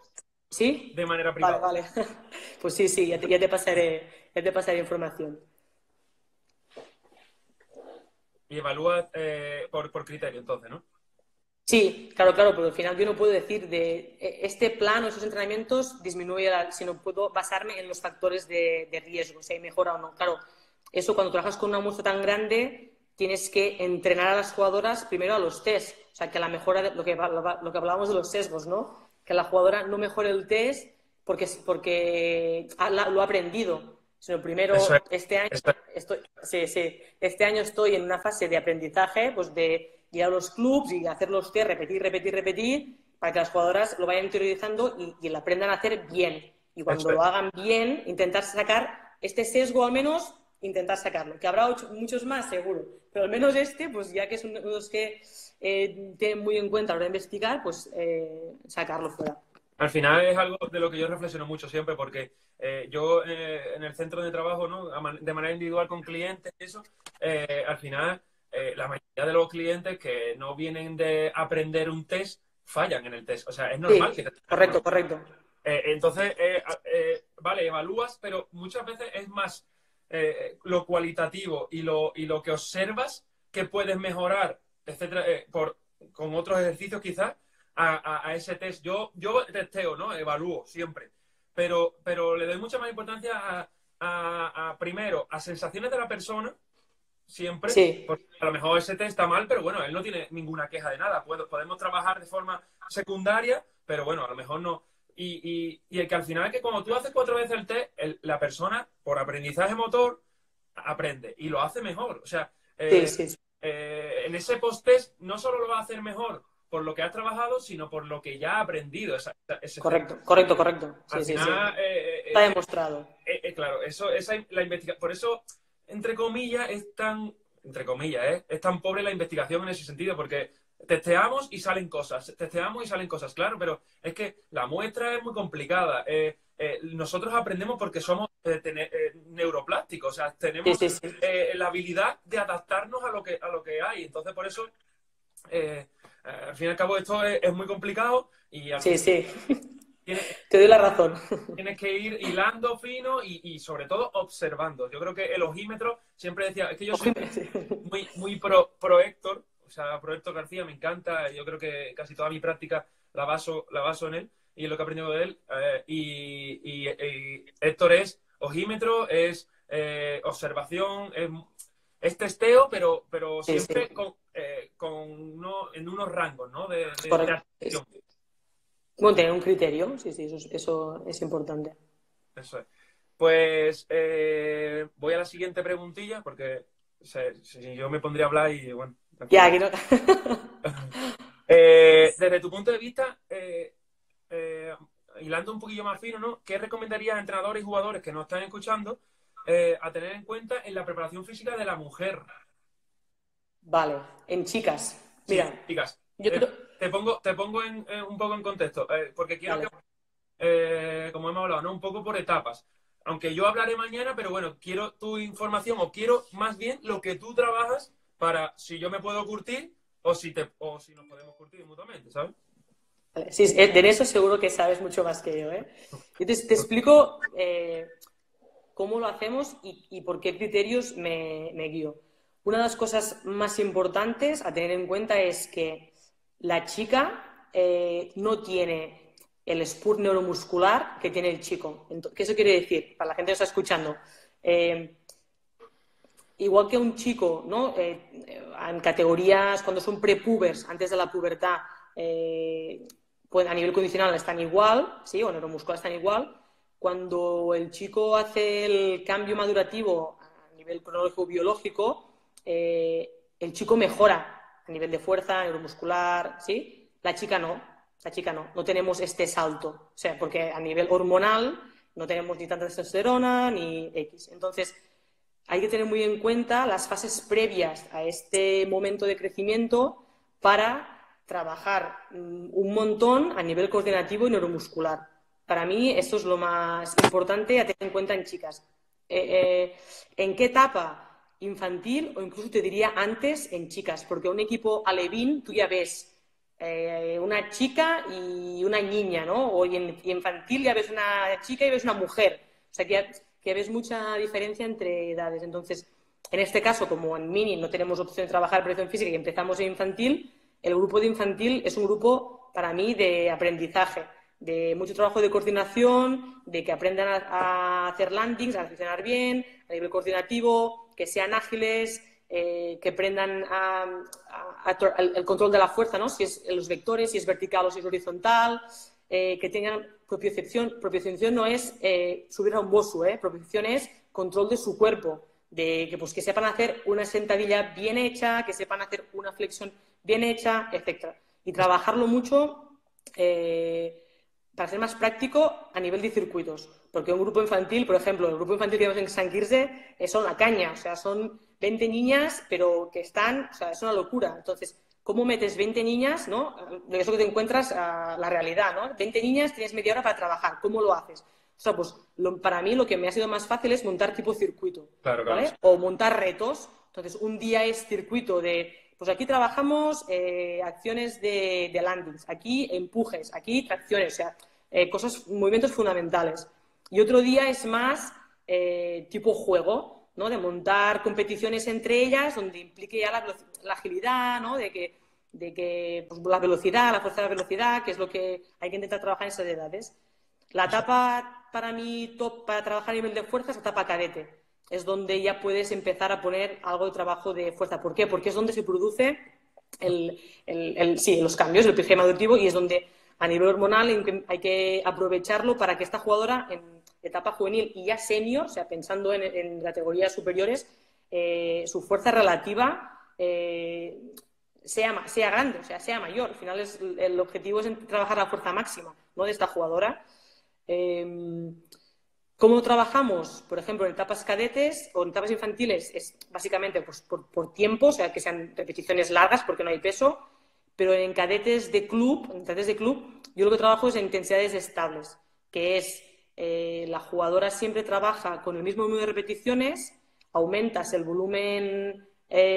S1: ¿Sí?
S2: de manera
S1: Vale,
S2: privada.
S1: vale. Pues sí, sí, ya te pasaré información.
S2: Y evalúas por criterio, entonces, ¿no?
S1: Sí, claro, claro, pero al final yo no puedo decir de este plan o esos entrenamientos disminuye, sino puedo basarme en los factores de riesgo, si hay mejora o no. Claro, eso cuando trabajas con una muestra tan grande, tienes que entrenar a las jugadoras primero a los test. O sea, que la mejora, lo que hablábamos de los sesgos, ¿no? Que la jugadora no mejore el test porque lo ha aprendido. Sino
S2: Eso es.
S1: primero,
S2: Eso es.
S1: sí, sí, este año estoy en una fase de aprendizaje, pues de ir a los clubs y hacer los test, repetir, repetir, repetir, para que las jugadoras lo vayan interiorizando y lo aprendan a hacer bien. Y cuando
S2: Eso
S1: lo
S2: es.
S1: hagan bien, intentar sacar este sesgo al menos, intentar sacarlo. Que habrá muchos más, seguro. Pero al menos este, pues ya que es uno de los que tienen muy en cuenta a la hora de investigar, pues sacarlo fuera.
S2: Al final es algo de lo que yo reflexiono mucho siempre, porque yo en el centro de trabajo, ¿no? De manera individual con clientes, eso, al final la mayoría de los clientes que no vienen de aprender un test fallan en el test. O sea, es normal
S1: Sí,
S2: que te fallen,
S1: correcto,
S2: ¿no?
S1: correcto.
S2: Entonces, vale, evalúas, pero muchas veces es más. lo cualitativo y lo que observas que puedes mejorar, etcétera, con otros ejercicios quizás, a ese test. Yo testeo, ¿no? Evalúo siempre, pero le doy mucha más importancia primero, a sensaciones de la persona, siempre,
S1: Sí,
S2: porque a lo mejor ese test está mal, pero bueno, él no tiene ninguna queja de nada. Podemos trabajar de forma secundaria, pero bueno, a lo mejor no. Y el que al final, que cuando tú haces 4 veces el test, la persona, por aprendizaje motor, aprende y lo hace mejor. O sea,
S1: sí, sí, sí.
S2: en ese post-test no solo lo va a hacer mejor por lo que has trabajado, sino por lo que ya ha aprendido ese test.
S1: Correcto, correcto, correcto. Sí,
S2: Al
S1: sí, sí.
S2: final,
S1: Está demostrado.
S2: claro, la investigación, por eso, entre comillas, es tan pobre la investigación en ese sentido, porque testeamos y salen cosas, claro, pero es que la muestra es muy complicada. Nosotros aprendemos porque somos neuroplásticos, o sea,
S1: Sí,
S2: tenemos
S1: sí, sí.
S2: la habilidad de adaptarnos a lo que hay. Entonces, por eso, al fin y al cabo, esto es muy complicado y al
S1: Sí,
S2: final
S1: sí.
S2: tiene,
S1: Te doy la razón.
S2: tienes que ir hilando fino y sobre todo observando. Yo creo que el ojímetro, siempre decía, es que yo soy muy pro Héctor, o sea, pro Héctor García, me encanta, yo creo que casi toda mi práctica la baso en él y en lo que he aprendido de él. Y Héctor es ojímetro, es observación, es testeo, pero
S1: Sí, sí.
S2: siempre en unos rangos, ¿no? De
S1: Correcto.
S2: atención.
S1: Bueno, tener un criterio, sí, sí, eso es importante.
S2: Eso es. Pues voy a la siguiente preguntilla, porque si yo me pondría a hablar y bueno,
S1: Ya,
S2: tranquilo.
S1: que no...
S2: Desde tu punto de vista, eh, hilando un poquillo más fino, ¿no? ¿Qué recomendarías a entrenadores y jugadores que nos están escuchando a tener en cuenta en la preparación física de la mujer?
S1: Vale, en chicas.
S2: Sí,
S1: Mira,
S2: chicas,
S1: yo creo...
S2: te pongo un poco en contexto, porque quiero
S1: Vale.
S2: que, como hemos hablado, ¿no? Un poco por etapas. Aunque yo hablaré mañana, pero bueno, quiero tu información o quiero más bien lo que tú trabajas para si yo me puedo curtir o si nos podemos curtir mutuamente, ¿sabes?
S1: Vale. Sí, de eso seguro que sabes mucho más que yo, ¿eh? Yo te explico cómo lo hacemos y por qué criterios me guío. Una de las cosas más importantes a tener en cuenta es que la chica no tiene el spurt neuromuscular que tiene el chico. ¿Qué eso quiere decir? Para la gente que está escuchando. Igual que un chico, ¿no? En categorías, cuando son prepubers, antes de la pubertad, pues a nivel condicional están igual, ¿sí? O neuromuscular están igual. Cuando el chico hace el cambio madurativo a nivel cronológico biológico, el chico mejora a nivel de fuerza, neuromuscular, ¿sí? La chica no, no tenemos este salto, o sea, porque a nivel hormonal no tenemos ni tanta testosterona ni X. Entonces, hay que tener muy en cuenta las fases previas a este momento de crecimiento para trabajar un montón a nivel coordinativo y neuromuscular. Para mí esto es lo más importante a tener en cuenta en chicas. ¿En qué etapa? Infantil o incluso te diría antes en chicas, porque un equipo alevín tú ya ves una chica y una niña, ¿no? O en infantil ya ves una chica y ves una mujer. O sea, que ves mucha diferencia entre edades. Entonces, en este caso, como en mini no tenemos opción de trabajar preparación física y empezamos en infantil, el grupo de infantil es un grupo, para mí, de aprendizaje, de mucho trabajo de coordinación, de que aprendan a hacer landings, a reaccionar bien, a nivel coordinativo, que sean ágiles, que aprendan el control de la fuerza, ¿no? Si es los vectores, si es vertical o si es horizontal, que tengan propiocepción. Propiocepción no es subir a un bosu, propiocepción es control de su cuerpo, de que, pues, que sepan hacer una sentadilla bien hecha, que sepan hacer una flexión bien hecha, etc. Y trabajarlo mucho para ser más práctico a nivel de circuitos. Porque un grupo infantil, por ejemplo, el grupo infantil que tenemos en San Quirze son la caña, o sea, son 20 niñas, pero que están, o sea, es una locura. Entonces, ¿cómo metes 20 niñas, ¿no? De eso que te encuentras a la realidad, ¿no? 20 niñas, tienes media hora para trabajar, ¿cómo lo haces? O sea, pues para mí lo que me ha sido más fácil es montar tipo circuito,
S2: Claro, claro.
S1: ¿vale? O montar retos. Entonces, un día es circuito de, pues aquí trabajamos acciones de landings, aquí empujes, aquí tracciones, o sea, movimientos fundamentales. Y otro día es más tipo juego, ¿no? De montar competiciones entre ellas donde implique ya la agilidad, ¿no? De que pues, la velocidad, la fuerza de la velocidad, que es lo que hay que intentar trabajar en esas edades. La etapa para mí top para trabajar a nivel de fuerza es la etapa cadete. Es donde ya puedes empezar a poner algo de trabajo de fuerza. ¿Por qué? Porque es donde se produce los cambios, el PGM adaptativo, y es donde a nivel hormonal hay que aprovecharlo para que esta jugadora en etapa juvenil y ya senior, o sea, pensando en categorías superiores, su fuerza relativa sea grande, o sea, sea mayor. Al final el objetivo es trabajar la fuerza máxima, ¿no? De esta jugadora. ¿Cómo trabajamos? Por ejemplo, en etapas cadetes o en etapas infantiles es básicamente pues, por tiempo, o sea, que sean repeticiones largas porque no hay peso, pero en cadetes de club, yo lo que trabajo es en intensidades estables, que es la jugadora siempre trabaja con el mismo número de repeticiones, aumentas el volumen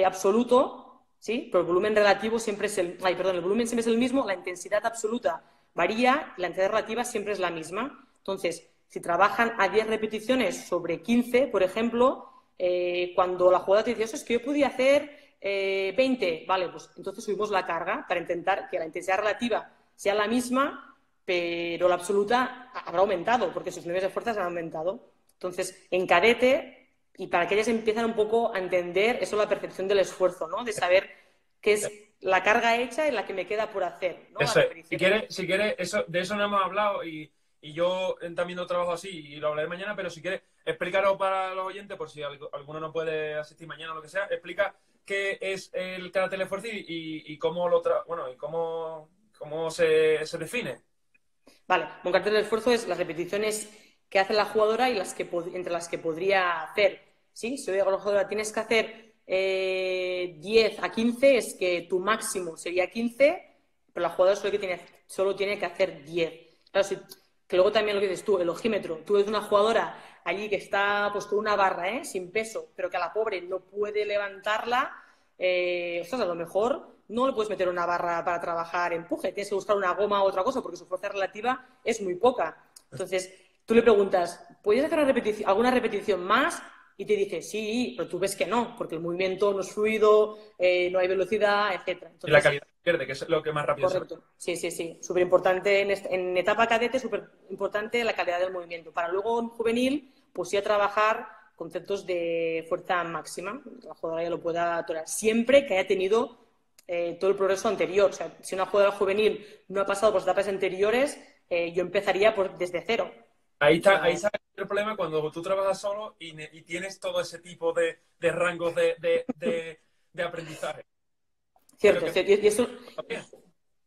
S1: absoluto, ¿sí? Pero el volumen relativo siempre es el volumen siempre es el mismo, la intensidad absoluta varía, la intensidad relativa siempre es la misma. Entonces, si trabajan a 10 repeticiones sobre 15, por ejemplo, cuando la jugadora te dice, eso es que yo podía hacer 20, vale, pues entonces subimos la carga para intentar que la intensidad relativa sea la misma, pero la absoluta habrá aumentado, porque sus niveles de fuerza se han aumentado. Entonces, en cadete, y para que ellas empiezan un poco a entender eso, la percepción del esfuerzo, ¿no? De saber qué es la carga hecha y la que me queda por hacer, ¿no?
S2: Eso, si quieres de eso no hemos hablado y yo también lo trabajo así y lo hablaré mañana, pero si quieres explícalo para los oyentes, por si alguno no puede asistir mañana o lo que sea, explica qué es el karate del esfuerzo y cómo y cómo se define.
S1: Vale, un cartel de esfuerzo es las repeticiones que hace la jugadora y entre las que podría hacer. ¿Sí? Si hoy a la jugadora tienes que hacer 10 a 15, es que tu máximo sería 15, pero la jugadora solo tiene que hacer 10. Claro, que luego también lo que dices tú, el ojímetro. Tú ves una jugadora allí que está pues con una barra, sin peso, pero que a la pobre no puede levantarla, ostras, a lo mejor no le puedes meter una barra para trabajar empuje, tienes que buscar una goma o otra cosa porque su fuerza relativa es muy poca. Entonces, tú le preguntas, ¿puedes hacer alguna repetición más? Y te dice, sí, pero tú ves que no, porque el movimiento no es fluido, no hay velocidad, etcétera.
S2: Y la calidad pierde, que es lo que más rápido se...
S1: Correcto, sí. Súper importante en etapa cadete, súper importante la calidad del movimiento. Para luego en juvenil, pues sí a trabajar conceptos de fuerza máxima, la jugadora ya lo pueda tolerar, siempre que haya tenido todo el progreso anterior. O sea, si una jugadora juvenil no ha pasado por las etapas anteriores, yo empezaría desde cero.
S2: Ahí está el problema cuando tú trabajas solo y tienes todo ese tipo de rangos de aprendizaje.
S1: Cierto. Y eso,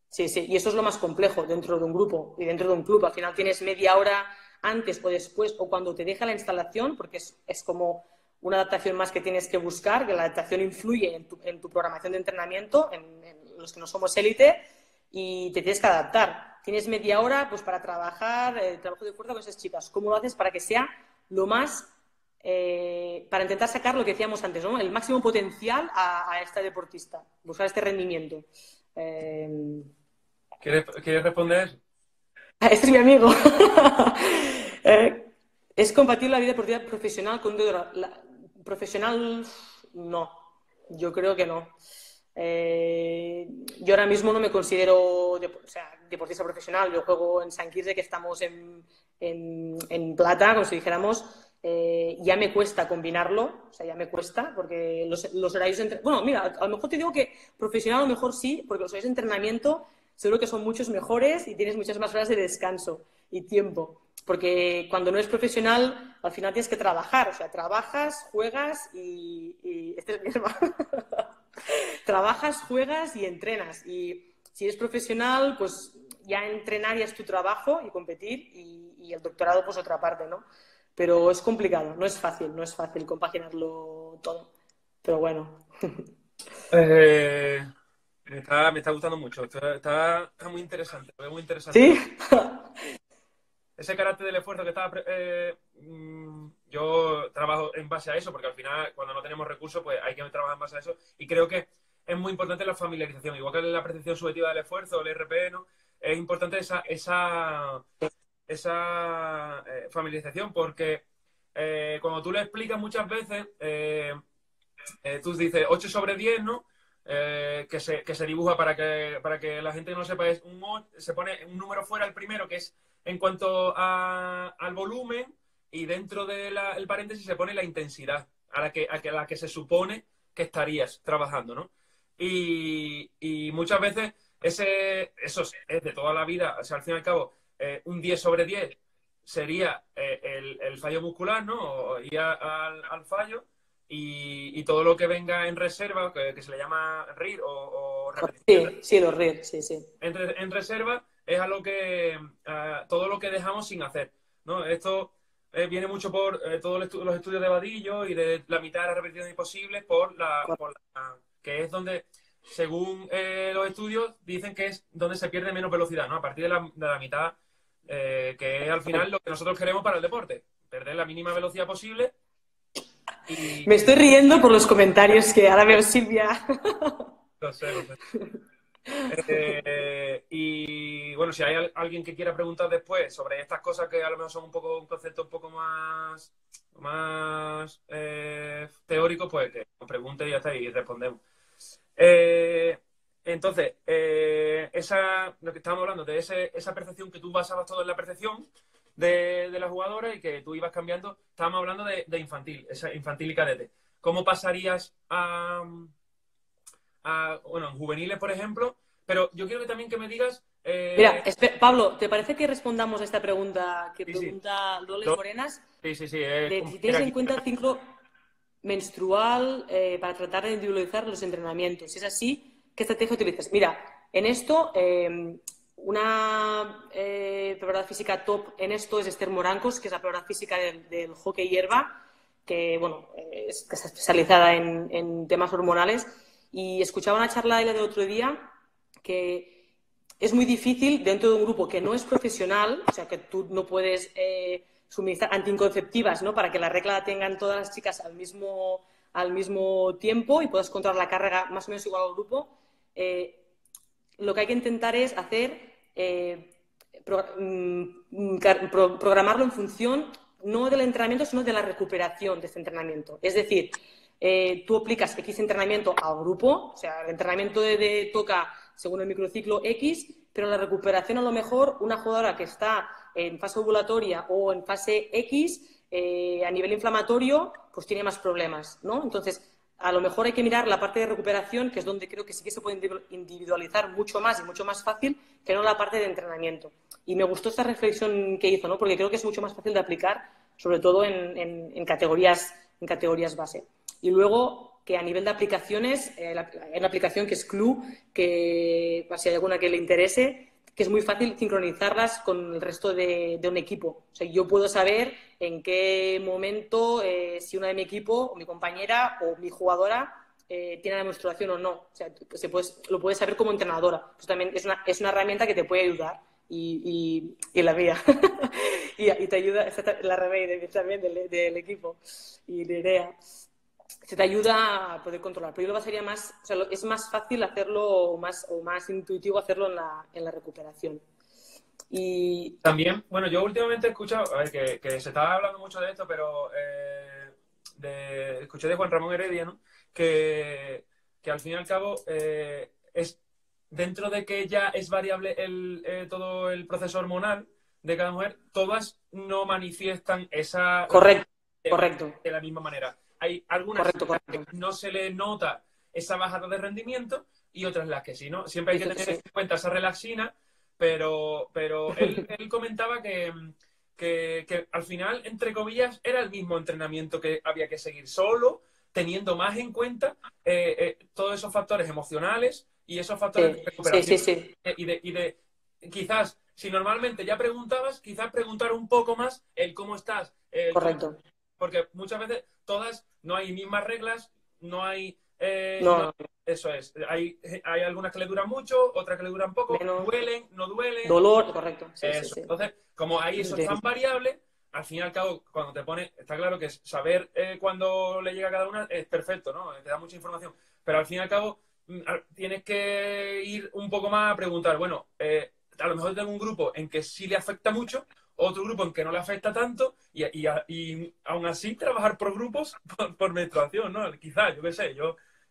S1: sí, y eso es lo más complejo dentro de un grupo y dentro de un club. Al final tienes media hora antes o después o cuando te deja la instalación, porque es como una adaptación más que tienes que buscar, que la adaptación influye en tu programación de entrenamiento, en los que no somos élite, y te tienes que adaptar. Tienes media hora pues para trabajar el trabajo de fuerza con esas chicas. ¿Cómo lo haces para que sea lo más... para intentar sacar lo que decíamos antes, ¿no? El máximo potencial a esta deportista, buscar este rendimiento.
S2: ¿Quieres responder?
S1: Este es mi amigo. ¿Es compatible la vida deportiva profesional con un dedo? Profesional, no. Yo creo que no. Yo ahora mismo no me considero deportista profesional. Yo juego en San Quirze, que estamos en plata, como si dijéramos. Ya me cuesta combinarlo, o sea, ya me cuesta, porque los horarios de entrenamiento... Bueno, mira, a lo mejor te digo que profesional a lo mejor sí, porque los horarios de entrenamiento seguro que son muchos mejores y tienes muchas más horas de descanso y tiempo. Porque cuando no eres profesional, al final tienes que trabajar. O sea, trabajas, juegas y este es mi hermano. Trabajas, juegas y entrenas. Y si eres profesional, pues ya entrenar ya es tu trabajo y competir y el doctorado pues otra parte, ¿no? Pero es complicado, no es fácil compaginarlo todo. Pero bueno.
S2: Me está gustando mucho. Está muy interesante. Muy interesante.
S1: ¿Sí?
S2: Ese carácter del esfuerzo que estaba... yo trabajo en base a eso, porque al final, cuando no tenemos recursos, pues hay que trabajar en base a eso. Y creo que es muy importante la familiarización. Igual que la percepción subjetiva del esfuerzo, el RPE, ¿no? Es importante esa familiarización, porque cuando tú le explicas muchas veces, tú dices 8 sobre 10, ¿no? Que se dibuja para que la gente no sepa, es se pone un número fuera el primero, que es en cuanto al volumen, y dentro del paréntesis se pone la intensidad a la que se supone que estarías trabajando, ¿no? Y muchas veces eso es de toda la vida, o sea, al fin y al cabo, un 10 sobre 10 sería el fallo muscular, ¿no? O ir al fallo, y todo lo que venga en reserva, que se le llama RIR o repetición
S1: Sí, sí, los RIR, sí, sí.
S2: en reserva, es a lo que todo lo que dejamos sin hacer, ¿no? Esto viene mucho por todos los estudios de Vadillo y de la mitad de las repeticiones imposibles que es donde, según los estudios, dicen que es donde se pierde menos velocidad, ¿no? A partir de la mitad, que es al final lo que nosotros queremos para el deporte, perder la mínima velocidad posible.
S1: Me estoy riendo por los comentarios que ahora veo Silvia.
S2: Lo sé, lo sé. Y bueno, si hay alguien que quiera preguntar después sobre estas cosas que a lo mejor son un concepto un poco más teórico, pues que nos pregunte y ya está, y respondemos. Entonces, lo que estábamos hablando de esa percepción, que tú basabas todo en la percepción de la jugadora y que tú ibas cambiando. Estábamos hablando de infantil, esa infantil y cadete. ¿Cómo pasarías bueno, en juveniles, por ejemplo? Pero yo quiero que también que me digas...
S1: Mira, Pablo, ¿te parece que respondamos a esta pregunta que
S2: Sí,
S1: pregunta Loles Morenas?
S2: Sí, sí, sí.
S1: De si tienes en cuenta el ciclo menstrual para tratar de individualizar los entrenamientos. Si es así, ¿qué estrategia utilizas? Mira, en esto, una preparadora física top en esto es Esther Morancos, que es la preparadora física del hockey hierba, que bueno, está especializada en temas hormonales. Y escuchaba una charla de ella del otro día que es muy difícil dentro de un grupo que no es profesional, o sea, que tú no puedes suministrar anticonceptivas, ¿no? Para que la regla la tengan todas las chicas al mismo tiempo y puedas controlar la carga más o menos igual al grupo. Lo que hay que intentar es hacer programarlo en función no del entrenamiento, sino de la recuperación de este entrenamiento. Es decir, tú aplicas X entrenamiento al grupo, o sea, el entrenamiento toca según el microciclo X, pero la recuperación, a lo mejor una jugadora que está en fase ovulatoria o en fase X, a nivel inflamatorio, pues tiene más problemas, ¿no? Entonces, a lo mejor hay que mirar la parte de recuperación, que es donde creo que sí que se puede individualizar mucho más y mucho más fácil que no la parte de entrenamiento. Y me gustó esta reflexión que hizo, ¿no? Porque creo que es mucho más fácil de aplicar, sobre todo en categorías base. Y luego, que a nivel de aplicaciones, hay una aplicación que es Clue, que si hay alguna que le interese, que es muy fácil sincronizarlas con el resto de un equipo. O sea, yo puedo saber en qué momento, si una de mi equipo, o mi compañera, o mi jugadora tiene la menstruación o no. O sea, lo puedes saber como entrenadora. Pues también es una herramienta que te puede ayudar. Y la mía. y te ayuda, la Remey también del equipo. Y de Nerea. Se te ayuda a poder controlar. Pero yo lo pasaría más, o sea, es más fácil hacerlo o más intuitivo hacerlo en la recuperación. Y
S2: también, bueno, yo últimamente he escuchado, a ver, que se estaba hablando mucho de esto, pero escuché de Juan Ramón Heredia, ¿no? Que al fin y al cabo es dentro de que ya es variable todo el proceso hormonal de cada mujer, todas no manifiestan esa...
S1: Correcto.
S2: De la misma manera. Hay algunas que no se le nota esa bajada de rendimiento y otras las que sí, ¿no? Siempre hay que tener en cuenta esa relaxina, pero él comentaba que al final, entre comillas, era el mismo entrenamiento que había que seguir, solo teniendo más en cuenta todos esos factores emocionales y esos factores de recuperación. Y de quizás, si normalmente ya preguntabas, quizás preguntar un poco más el cómo estás.
S1: Correcto.
S2: Porque muchas veces no hay mismas reglas, no hay... eso es. Hay algunas que le duran mucho, otras que le duran poco, duelen, no duelen.
S1: Dolor, correcto. Sí.
S2: Entonces, como ahí eso es tan variable, al fin y al cabo, cuando te pone, está claro que saber cuándo le llega a cada una es perfecto, ¿no? Te da mucha información. Pero al fin y al cabo, tienes que ir un poco más a preguntar, bueno, a lo mejor tengo un grupo en que sí le afecta mucho, otro grupo en que no le afecta tanto y aún así trabajar por grupos por menstruación, ¿no? Quizás, yo qué sé,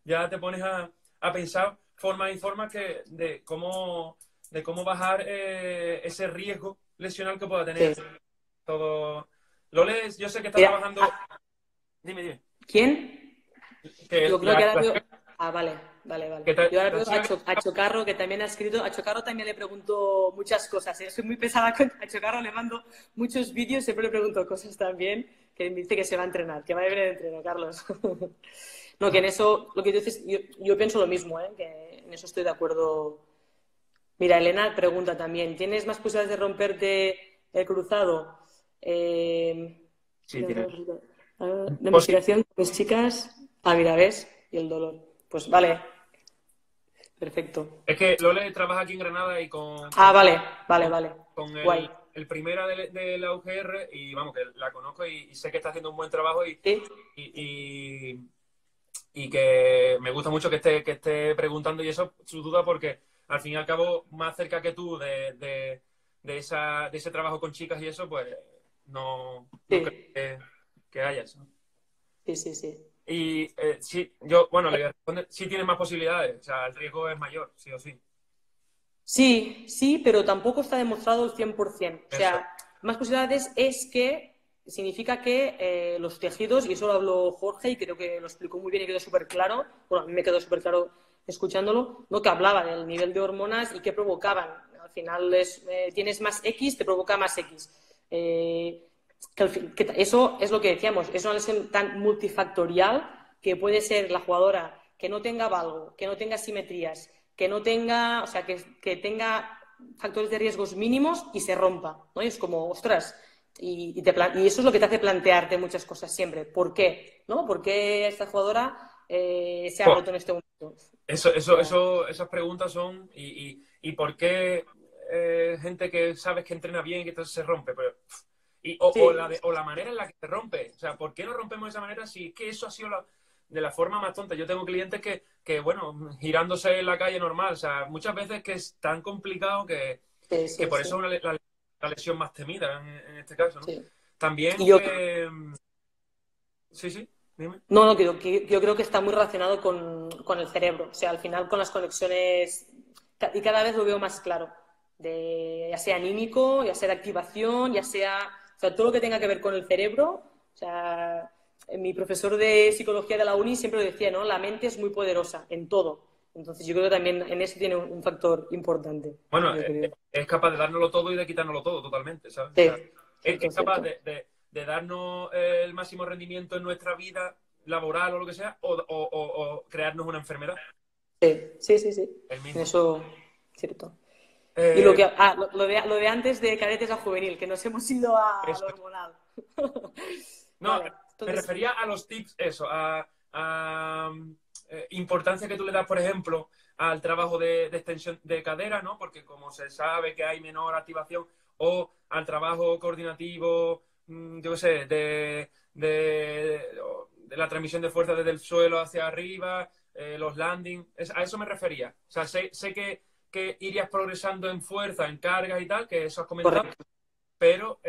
S2: ya te pones a pensar formas y formas de cómo bajar ese riesgo lesional que pueda tener
S1: Sí.
S2: todo. Loles, yo sé que está
S1: Mira,
S2: trabajando. Dime.
S1: ¿quién?
S2: Que
S1: Yo creo que ahora veo... Ah, vale, vale, vale.
S2: que
S1: Yo ahora
S2: la
S1: veo
S2: chica
S1: a Chocarro, que también ha escrito. A Chocarro también le pregunto muchas cosas, ¿eh? Soy muy pesada con a Chocarro, le mando muchos vídeos, siempre le pregunto cosas también, que me dice que se va a entrenar, que va a ir de entreno, Carlos. No, que en eso, lo que dices, yo pienso lo mismo, ¿eh? Que en eso estoy de acuerdo. Mira, Elena pregunta también, ¿tienes más posibilidades de romperte el cruzado?
S2: sí tiene.
S1: De
S2: Pues sí,
S1: investigación con mis chicas. Ah, mira, ¿ves? Y el dolor. Pues vale, perfecto.
S2: es que Lole trabaja aquí en Granada y
S1: Ah, vale, vale, vale.
S2: con
S1: Guay.
S2: el primera de la UGR y vamos, que la conozco y sé que está haciendo un buen trabajo
S1: ¿Sí?
S2: y, y- y que me gusta mucho que esté preguntando y eso, su duda, porque al fin y al cabo, más cerca que tú de ese trabajo con chicas y eso, pues no creo
S1: Sí,
S2: que hayas, ¿no?
S1: sí, sí, sí.
S2: Y sí, bueno, le voy a responder, sí tienes más posibilidades, o sea, el riesgo es mayor, sí o sí.
S1: Sí, sí, pero tampoco está demostrado el 100%. O
S2: Eso.
S1: sea, más posibilidades es que significa que los tejidos, y eso lo habló Jorge y creo que lo explicó muy bien y quedó súper claro, bueno, a mí me quedó súper claro escuchándolo, ¿no? Que hablaba del nivel de hormonas y qué provocaban. Al final tienes más X, te provoca más X. Que eso es lo que decíamos, es una lesión tan multifactorial que puede ser la jugadora que no tenga valgo, que no tenga simetrías, que no tenga, o sea, que tenga factores de riesgos mínimos y se rompa, ¿no? Y es como, ostras, y eso es lo que te hace plantearte muchas cosas siempre. ¿Por qué? ¿No? ¿Por qué esta jugadora se ha
S2: Jo,
S1: roto en este momento?
S2: esas preguntas son, y por qué gente que sabes que entrena bien y que entonces se rompe, pero,
S1: Sí,
S2: o la manera en la que se rompe, o sea, ¿por qué no rompemos de esa manera si es que eso ha sido de la forma más tonta? Yo tengo clientes bueno, girándose en la calle normal, o sea, muchas veces que es tan complicado
S1: sí,
S2: que
S1: sí,
S2: por eso
S1: sí,
S2: es la lesión más temida en este caso, ¿no?
S1: sí.
S2: También,
S1: Y yo,
S2: sí, sí, dime.
S1: no, no, yo creo que está muy relacionado con el cerebro. O sea, al final con las conexiones, y cada vez lo veo más claro, ya sea anímico, ya sea de activación, ya sea, o sea, todo lo que tenga que ver con el cerebro. O sea, mi profesor de psicología de la uni siempre lo decía, ¿no? La mente es muy poderosa en todo. Entonces yo creo que también en eso tiene un factor importante,
S2: Bueno,
S1: yo creo.
S2: es capaz de dárnoslo todo y de quitárnoslo todo totalmente, ¿sabes? O
S1: Sí,
S2: sea,
S1: cierto,
S2: es capaz
S1: cierto.
S2: de darnos el máximo rendimiento en nuestra vida laboral o lo que sea, o crearnos una enfermedad,
S1: Sí, sí, sí, sí.
S2: el
S1: En
S2: mismo.
S1: eso, cierto. Y
S2: Eh,
S1: lo de antes de cadetes a juvenil, que nos hemos ido a lo
S2: eso.
S1: hormonal.
S2: No,
S1: Vale,
S2: me
S1: entonces,
S2: refería a los tips, eso, importancia que tú le das, por ejemplo, al trabajo de extensión de cadera, ¿no? Porque como se sabe que hay menor activación, o al trabajo coordinativo, yo qué sé, de la transmisión de fuerza desde el suelo hacia arriba, los landing, a eso me refería. O sea, sé que irías progresando en fuerza, en cargas y tal, que eso has comentado,
S1: correcto.
S2: pero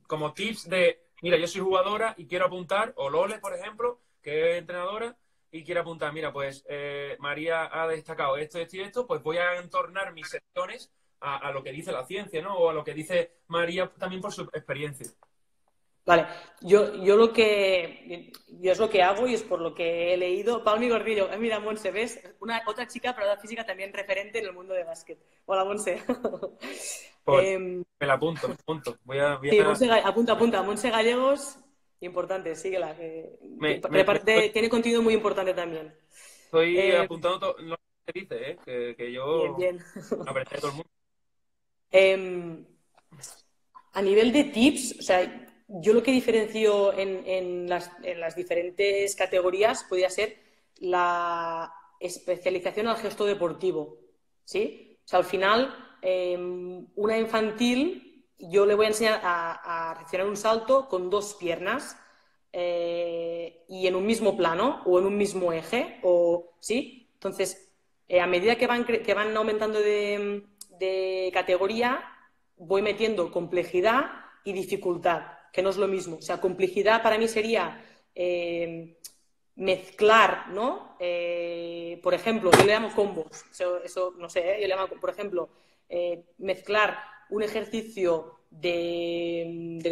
S2: como tips mira, yo soy jugadora y quiero apuntar, o Lole, por ejemplo, que es entrenadora, y quiero apuntar, mira, pues María ha destacado esto, esto y esto, pues voy a entornar mis secciones a lo que dice la ciencia, ¿no? O a lo que dice María también por su experiencia.
S1: Vale, yo es lo que hago y es por lo que he leído. Palmi Gordillo, mira, Monse, ¿ves? Otra chica, pero la física también referente en el mundo de básquet. Hola, Monse.
S2: Pues
S1: Em,
S2: me la apunto, me apunto.
S1: sí, apunta, apunta. Monse Gallegos, importante, síguela. Tiene contenido muy importante también.
S2: estoy
S1: Eh,
S2: apuntando todo lo que dice, ¿eh? Que
S1: bien,
S2: yo
S1: bien.
S2: aprendí de todo el mundo.
S1: Em, a nivel de tips, o sea, yo lo que diferencio en las diferentes categorías podría ser la especialización al gesto deportivo, ¿sí? O sea, al final, una infantil, yo le voy a enseñar a reaccionar un salto con dos piernas y en un mismo plano o en un mismo eje, ¿sí? Entonces, a medida que van aumentando de categoría, voy metiendo complejidad y dificultad, que no es lo mismo. O sea, complejidad para mí sería mezclar, ¿no? Por ejemplo, yo le llamo combos, eso no sé, yo le llamo, por ejemplo, mezclar un ejercicio de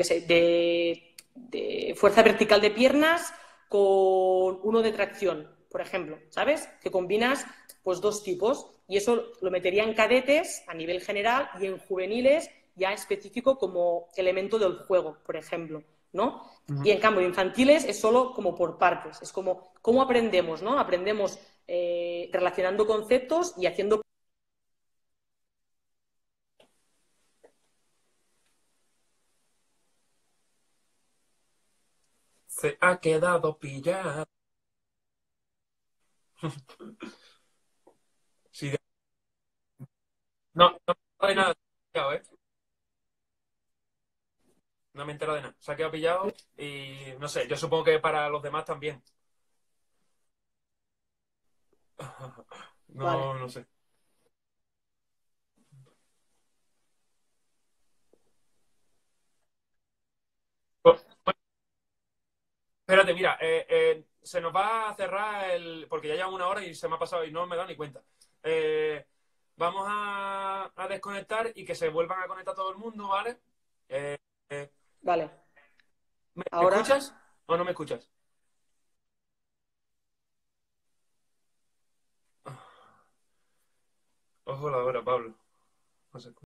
S1: fuerza vertical de piernas con uno de tracción, por ejemplo, ¿sabes? Que combinas pues dos tipos y eso lo metería en cadetes a nivel general y en juveniles ya específico como elemento del juego, por ejemplo, ¿no? Y en cambio, infantiles es solo como por partes, es como cómo aprendemos, ¿no? Aprendemos relacionando conceptos y haciendo.
S2: Se ha quedado pillado. Sí, no, no me entero de nada. Pillado, ¿eh? No me entero de nada. Se ha quedado pillado y no sé, yo supongo que para los demás también.
S1: Vale,
S2: No, no sé. Pues, espérate, mira, se nos va a cerrar el. Porque ya llevamos una hora y se me ha pasado y no me he dado ni cuenta. Eh, vamos a desconectar y que se vuelvan a conectar todo el mundo, ¿vale? Eh, eh,
S1: vale.
S2: ¿Me
S1: Ahora
S2: escuchas o no me escuchas? Ojo la hora, Pablo. No sé.